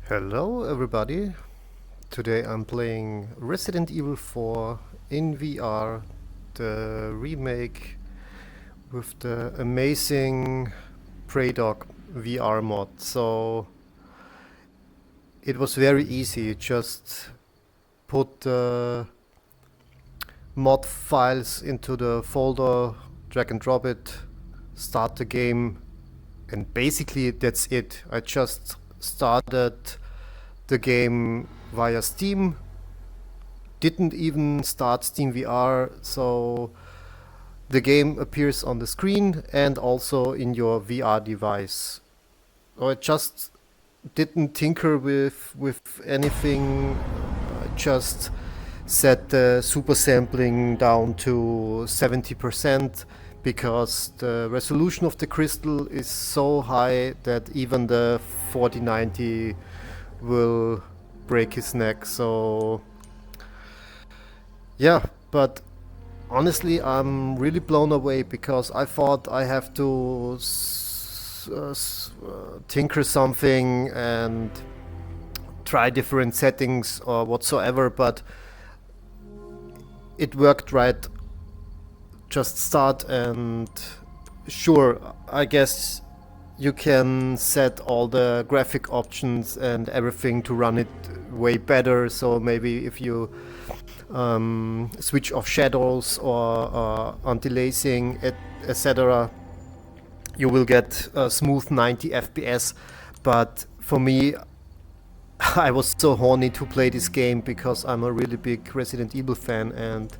Hello everybody, today I'm playing Resident Evil 4 in VR, the remake with the amazing praydog VR mod. So it was very easy, just put the mod files into the folder, drag and drop it, start the game, and basically that's it. I just started the game via Steam, didn't even start SteamVR, so the game appears on the screen and also in your VR device. So I just didn't tinker with anything, I just set the super sampling down to 70% because the resolution of the crystal is so high that even the 4090 will break his neck. So yeah, but honestly I'm really blown away because I thought I have to tinker something and try different settings or whatsoever, but it worked right. Just start and sure, I guess you can set all the graphic options and everything to run it way better. So maybe if you switch off shadows or anti-aliasing, etc., you will get a smooth 90 FPS. But for me, I was so horny to play this game because I'm a really big Resident Evil fan, and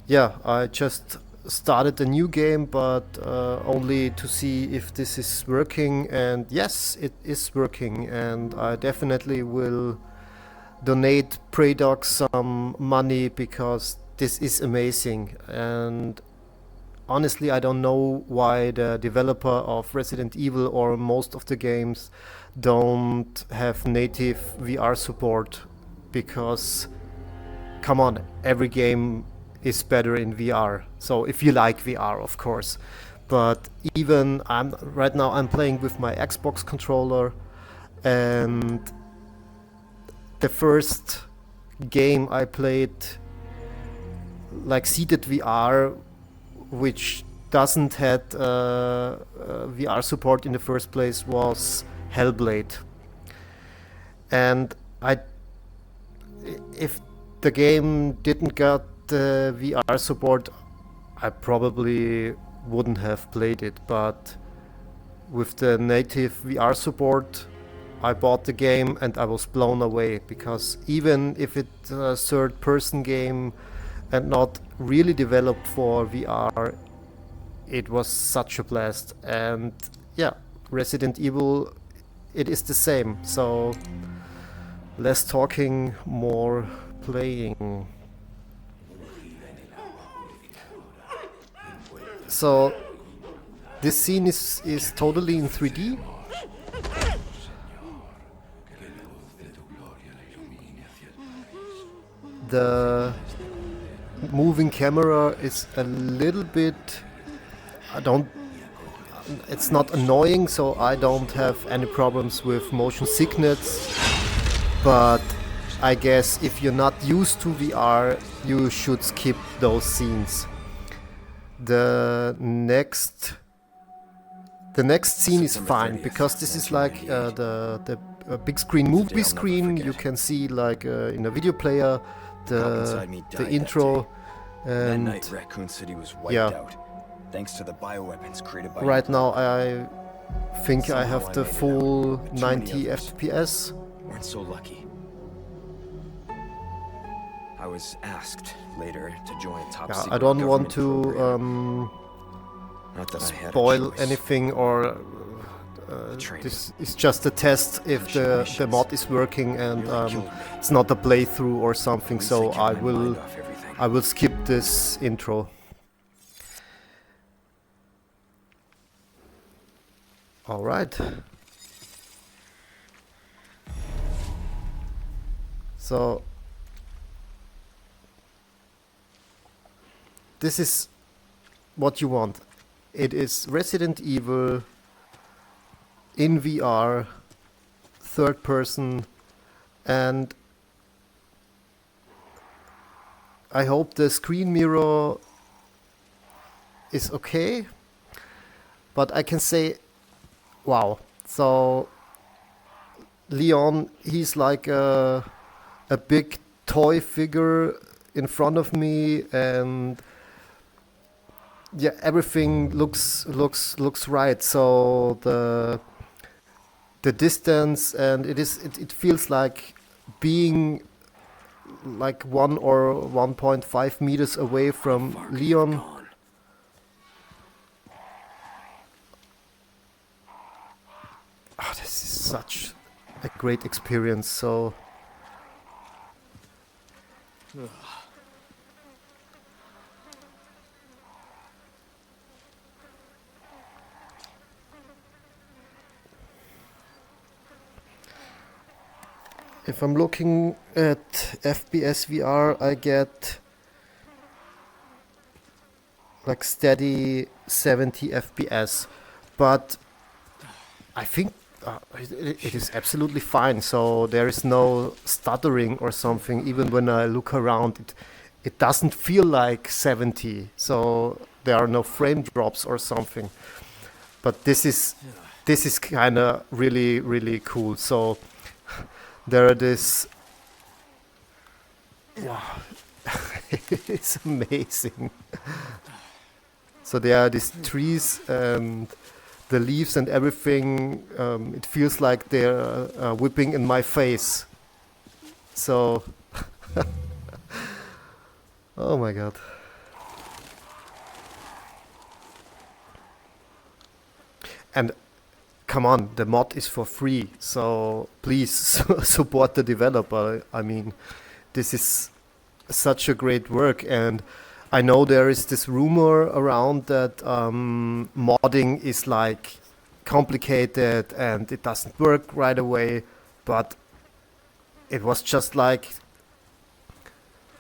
yeah, I just started a new game, but only to see if this is working, and yes, it is working, and I definitely will donate praydog some money because this is amazing. And honestly, I don't know why the developer of Resident Evil or most of the games don't have native VR support, because come on, every game is better in VR. So if you like VR, of course. But even right now I'm playing with my Xbox controller, and the first game I played like seated VR, which doesn't had VR support in the first place, was Hellblade. And if the game didn't get the VR support, I probably wouldn't have played it. But with the native VR support, I bought the game and I was blown away, because even if it's a third-person game and not really developed for VR, it was such a blast. And yeah, Resident Evil, it is the same. So less talking, more playing. So this scene is totally in 3D. The moving camera is a little bit, it's not annoying, so I don't have any problems with motion sickness. But I guess if you're not used to VR, you should skip those scenes. The next scene is fine, because this is like the big screen movie screen. You can see like in a video player the intro, and Raccoon City was wiped yeah, out, thanks to the bioweapons created by right now I think I have the full 90 FPS. Weren't so lucky. I was asked later to join a top Yeah, secret I don't want government to program. Not that I had a spoil choice. anything, or this is just a test if the mod is working, and it's not a playthrough or something. So I will skip this intro. All right. So this is what you want. It is Resident Evil in VR, third person, and I hope the screen mirror is okay, but I can say, wow. So Leon, he's like a big toy figure in front of me, and yeah, everything looks right. So the distance, and it feels like being like 1 or 1.5 meters away from Far could you have Leon. gone? Oh, this is such a great experience. So if I'm looking at FPS VR, I get like steady 70 FPS, but I think it is absolutely fine. So there is no stuttering or something. Even when I look around, it doesn't feel like 70. So there are no frame drops or something. But this is kind of really cool. So there are this. Wow, it's amazing. So there are these trees and the leaves and everything. It feels like they're whipping in my face. So, oh my god. And come on, the mod is for free. So please support the developer. I mean, this is such a great work, and I know there is this rumor around that modding is like complicated and it doesn't work right away, but it was just like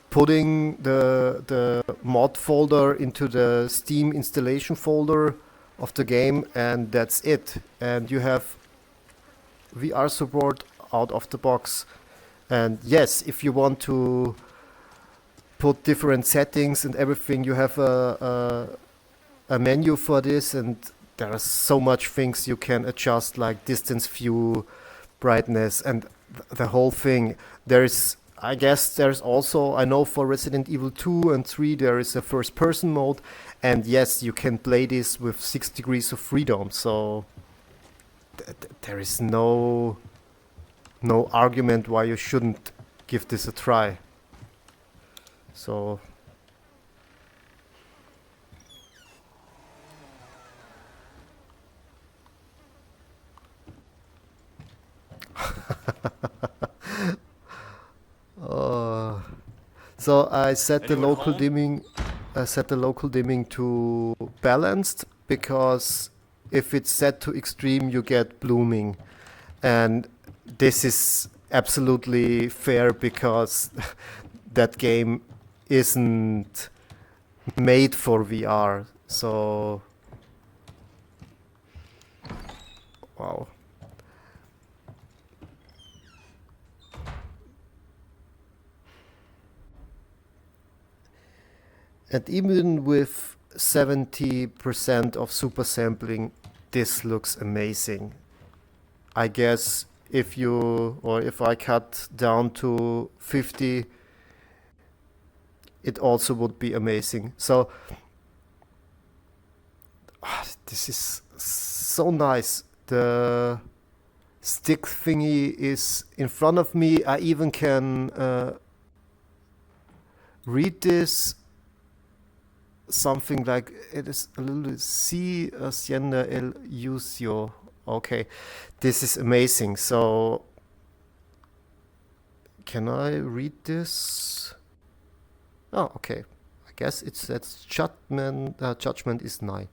putting the mod folder into the Steam installation folder of the game, and that's it. And you have VR support out of the box. And yes, if you want to put different settings and everything, you have a menu for this, and there are so much things you can adjust, like distance view, brightness, and the whole thing. I guess there's also, I know for Resident Evil 2 and 3 there is a first person mode, and yes, you can play this with 6 degrees of freedom, so there is no argument why you shouldn't give this a try. So so I set the Anyone local home? dimming. I set the local dimming to balanced, because if it's set to extreme, you get blooming, and this is absolutely fair because that game isn't made for VR. So wow. And even with 70% of super sampling, this looks amazing. I guess if I cut down to 50, it also would be amazing. So this is so nice. The stick thingy is in front of me. I even can read this. Something like, it is a little C Hacienda El Ucio. Okay, this is amazing. So can I read this? Oh, okay. I guess that's judgment is nigh.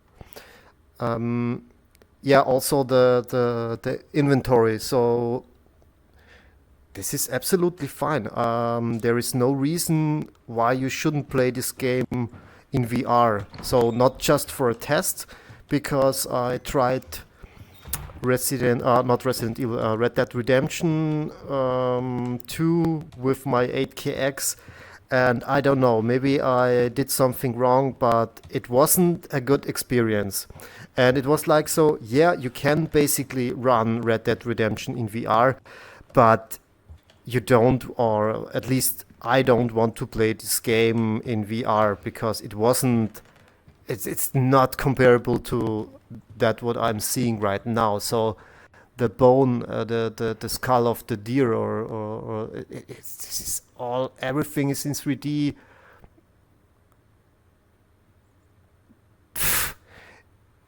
Yeah, also the inventory. So this is absolutely fine. There is no reason why you shouldn't play this game in VR. So not just for a test, because I tried not Resident Evil, Red Dead Redemption 2 with my 8KX, and I don't know, maybe I did something wrong, but it wasn't a good experience. And it was like, so yeah, you can basically run Red Dead Redemption in VR, but you don't, or at least I don't want to play this game in VR because it's not comparable to that what I'm seeing right now. So the bone, the skull of the deer, or this is all, everything is in 3D.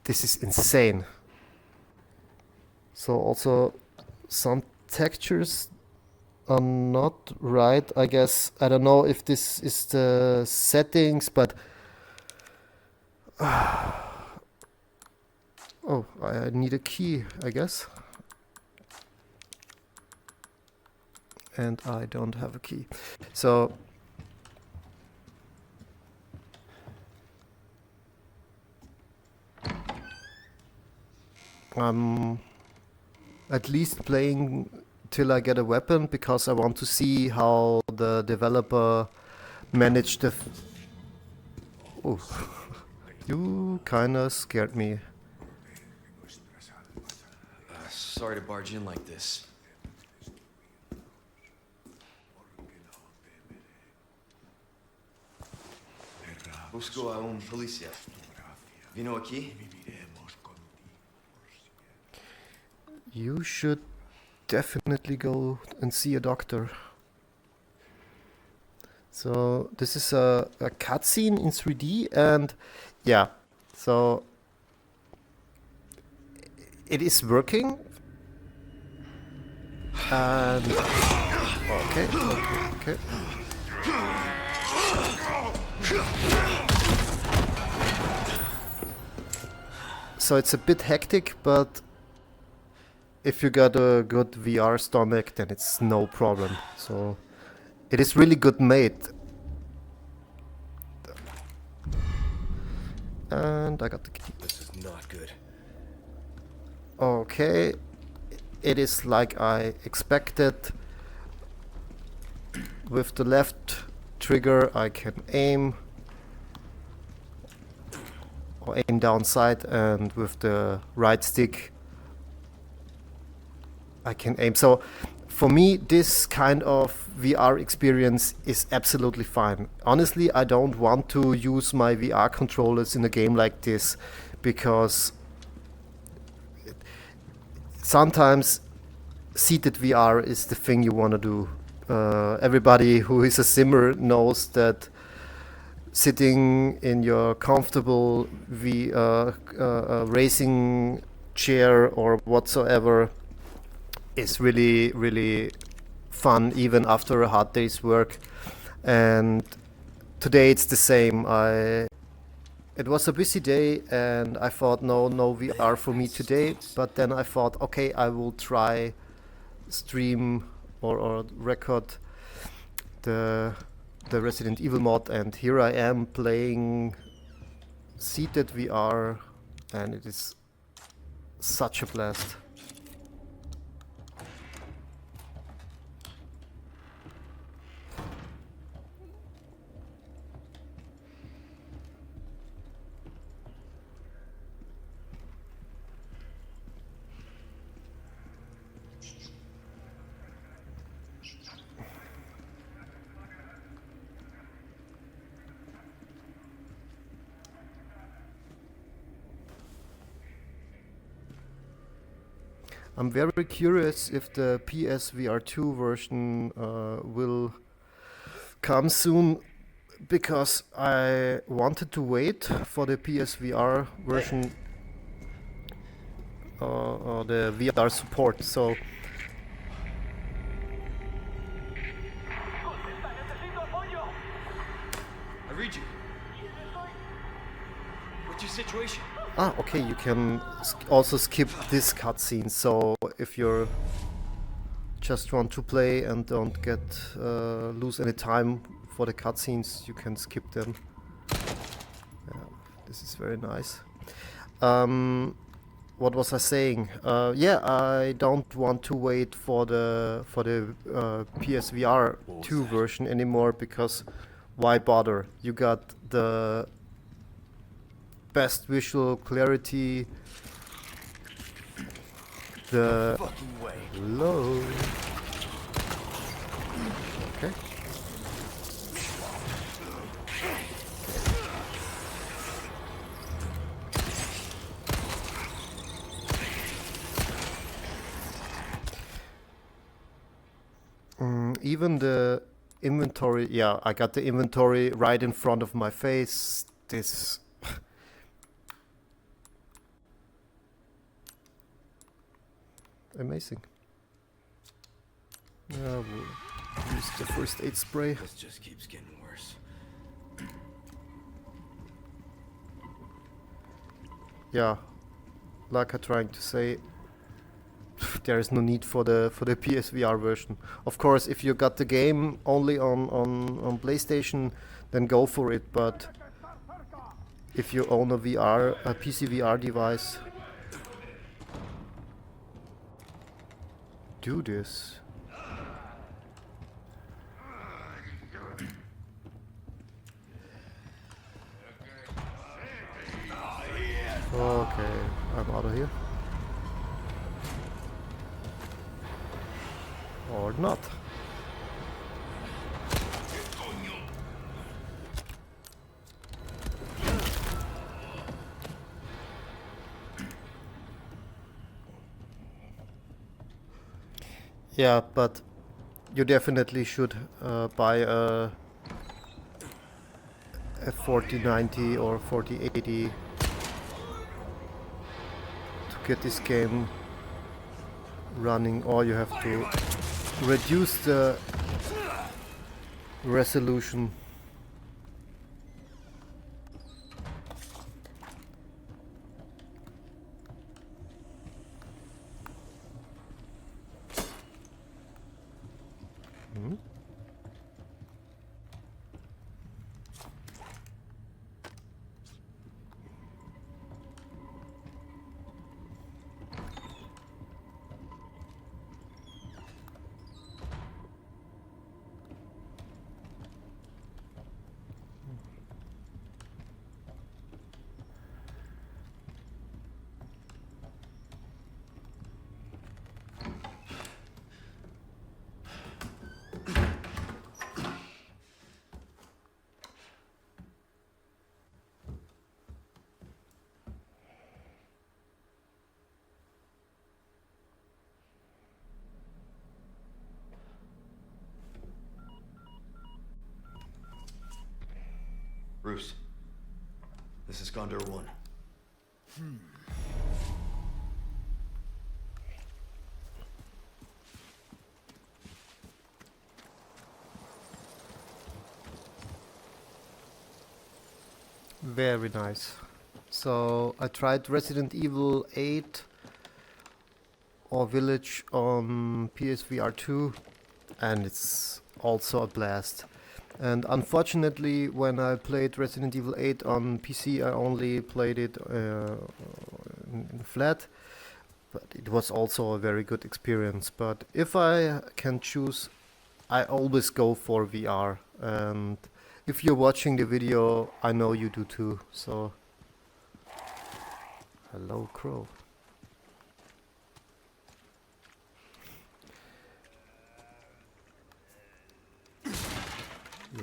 This is insane. So also some textures are not right, I guess. I don't know if this is the settings, but oh, I need a key, I guess. And I don't have a key. So I'm at least playing till I get a weapon because I want to see how the developer managed the... Oh, you kinda scared me. Sorry to barge in like this. Busco a un policía. Vino aquí? You should definitely go and see a doctor. So this is a cutscene in 3D, and yeah, so it is working. And okay. So it's a bit hectic, but if you got a good VR stomach, then it's no problem. So it is really good made. And I got the key. This is not good. Okay, it is like I expected. With the left trigger I can aim, or aim down sight, and with the right stick I can aim. So for me this kind of VR experience is absolutely fine. Honestly, I don't want to use my VR controllers in a game like this because sometimes seated VR is the thing you want to do. Everybody who is a simmer knows that sitting in your comfortable racing chair or whatsoever is really, really fun, even after a hard day's work. And today it's the same. It was a busy day, and I thought, no VR for me today. But then I thought, okay, I will try stream or record the Resident Evil mod, and here I am playing seated VR, and it is such a blast. I'm very curious if the PSVR2 version will come soon, because I wanted to wait for the PSVR version or the VR support. So I read you. What's your situation? okay, you can also skip this cutscene. So if you're just want to play and don't get lose any time for the cutscenes, you can skip them. Yeah, this is very nice. what was I saying? Yeah, I don't want to wait for the PSVR 2 version anymore, because why bother? You got the best visual clarity, the low. Okay. Even the inventory, yeah, I got the inventory right in front of my face. This amazing. Yeah, we'll use the first aid spray. This just keeps getting worse. Yeah, like I'm trying to say, there is no need for the PSVR version. Of course, if you got the game only on PlayStation, then go for it. But if you own a PC VR device, do this. Okay, I'm out of here. Or not. Yeah, but you definitely should buy a 4090 or 4080 to get this game running, or you have to reduce the resolution. Bruce, this is Condor 1. Very nice. So I tried Resident Evil 8 or Village on PSVR 2, and it's also a blast. And unfortunately, when I played Resident Evil 8 on PC, I only played it in flat, but it was also a very good experience. But if I can choose, I always go for VR. And if you're watching the video, I know you do too. So, hello, Crow.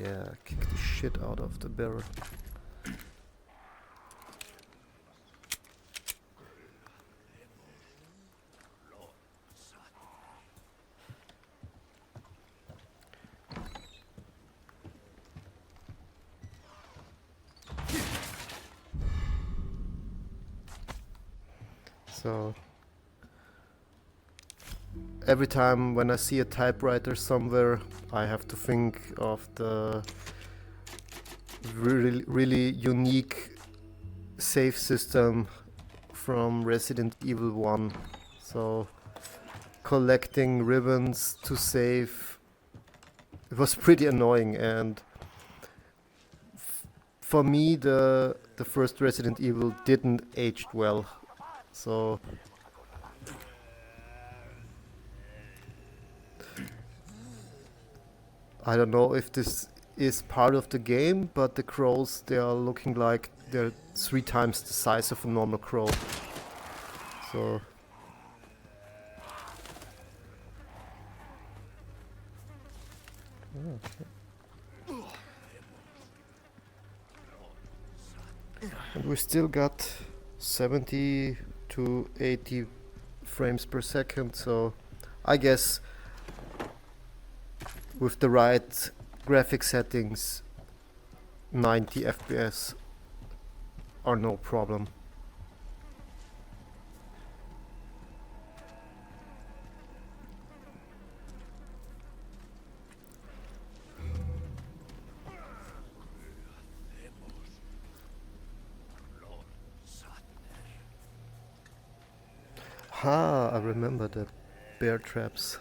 Yeah, kick the shit out of the barrel. So every time when I see a typewriter somewhere, I have to think of the really unique save system from Resident Evil 1. So collecting ribbons to save, it was pretty annoying, and for me the first Resident Evil didn't age well. So I don't know if this is part of the game, but the crows, they are looking like they're 3 times the size of a normal crow. So and we still got 70 to 80 frames per second, so I guess with the right graphic settings 90 FPS are no problem. Ha, I remember the bear traps.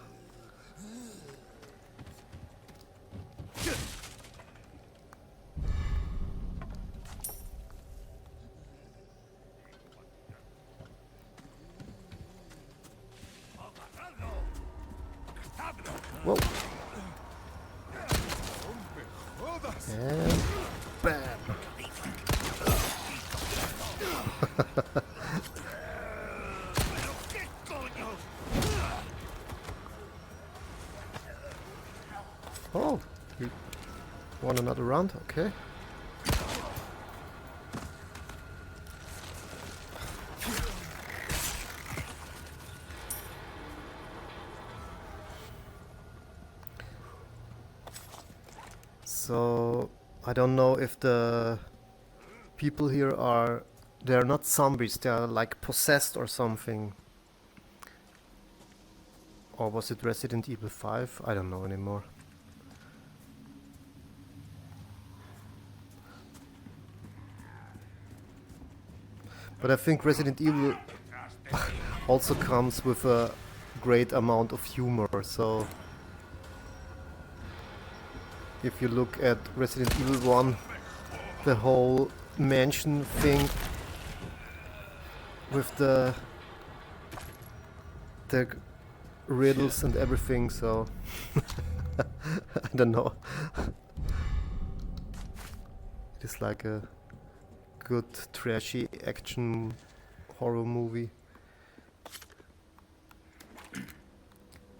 Whoa. And bam. Oh, you want another round? Okay. So I don't know if the people here are, they're not zombies, they are like possessed or something. Or was it Resident Evil 5? I don't know anymore. But I think Resident Evil also comes with a great amount of humor, so if you look at Resident Evil 1, the whole mansion thing with the riddles and everything, so I don't know. It is like a good trashy action horror movie.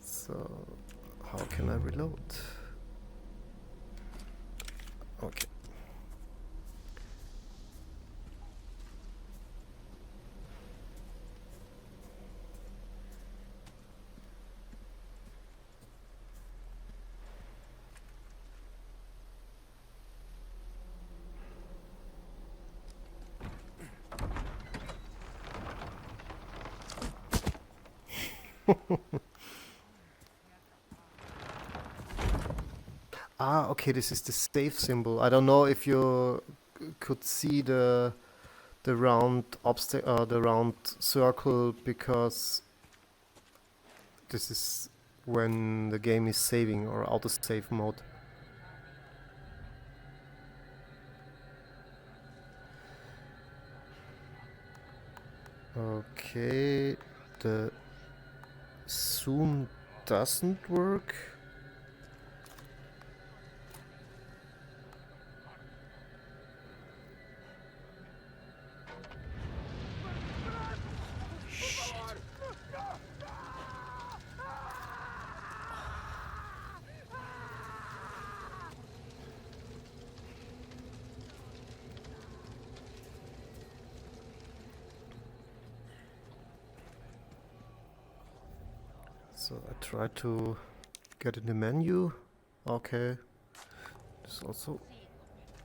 So how can I reload? Okay. Ah, okay, this is the save symbol. I don't know if you could see the round the round circle, because this is when the game is saving or autosave mode. Okay, the zoom doesn't work. So I try to get in the menu. Okay, this also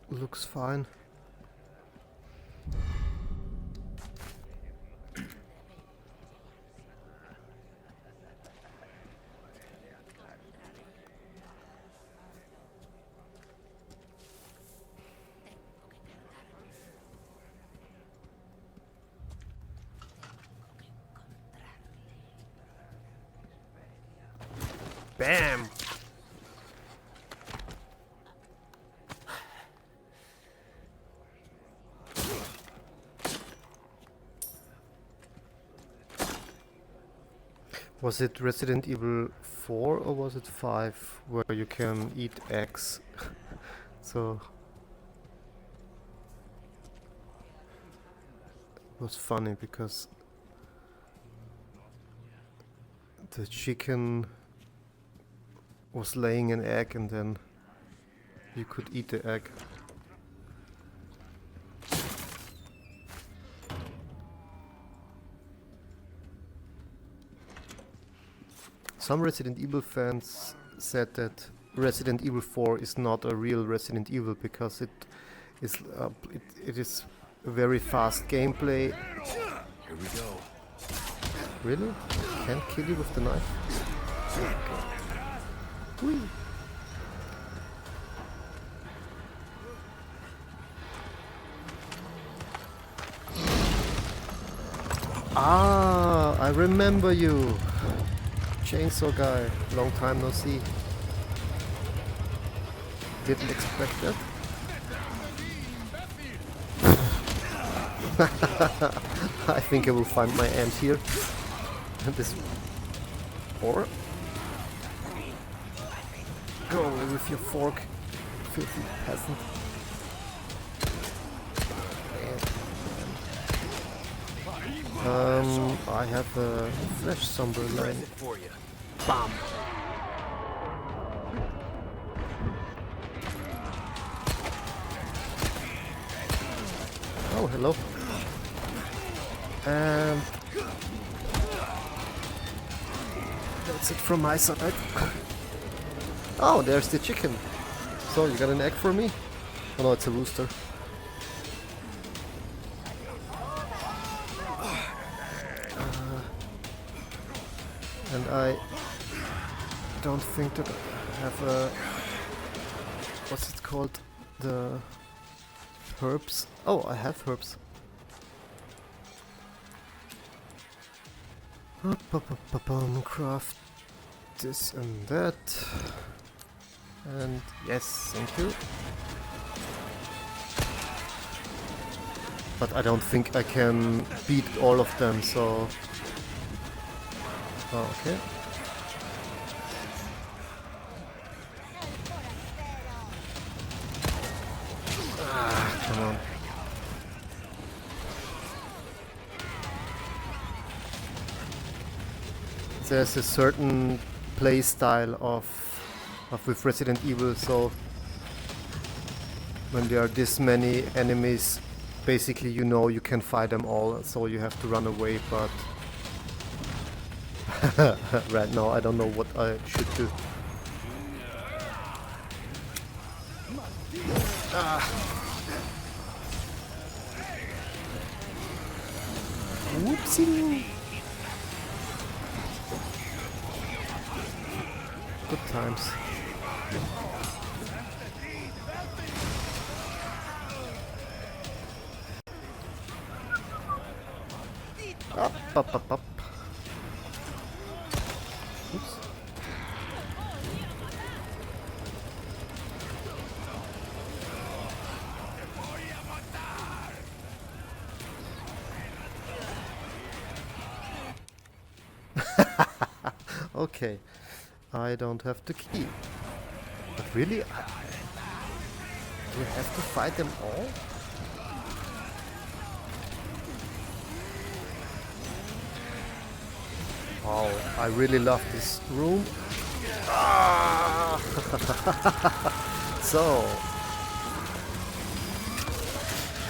looks fine. Bam! Was it Resident Evil 4 or was it 5 where you can eat eggs? So it was funny because the chicken was laying an egg and then you could eat the egg. Some Resident Evil fans said that Resident Evil 4 is not a real Resident Evil because it is a very fast gameplay. Here we go. Really? Can't kill you with the knife? Whee. Ah, I remember you. Chainsaw guy, long time no see. Didn't expect that. I think I will find my end here. This, or go away with your fork, filthy peasant. I have a flash somber line. For you. Bam! Oh, hello. And that's it from my side. Oh, there's the chicken. So, you got an egg for me? Oh no, it's a rooster. And I don't think that I have a... What's it called? The herbs? Oh, I have herbs. Craft this and that. And yes, thank you. But I don't think I can beat all of them, so... Oh, okay. Ah, come on. There's a certain play style of with Resident Evil, so when there are this many enemies, basically you know you can fight them all, so you have to run away, but right now I don't know what I should do. Whoopsie! Good times. Up. Oops. Okay, I don't have the key. But really, do I have to fight them all? Wow, I really love this room. Ah! So,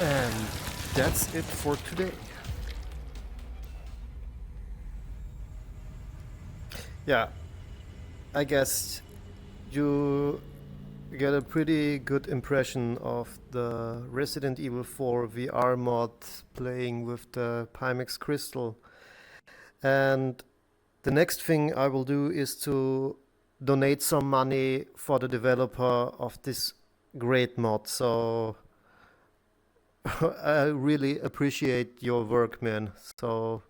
and that's it for today. Yeah, I guess you get a pretty good impression of the Resident Evil 4 VR mod playing with the Pimax crystal. And the next thing I will do is to donate some money for the developer of this great mod. So I really appreciate your work, man. So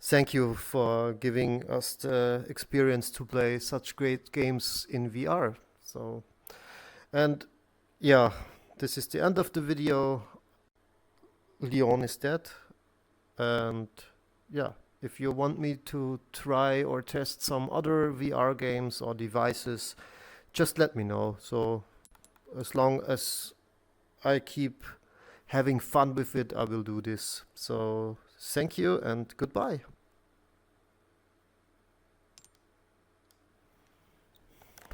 thank you for giving us the experience to play such great games in VR. So, and yeah, this is the end of the video. Leon is dead. And yeah. If you want me to try or test some other VR games or devices, just let me know. So as long as I keep having fun with it, I will do this. So thank you and goodbye.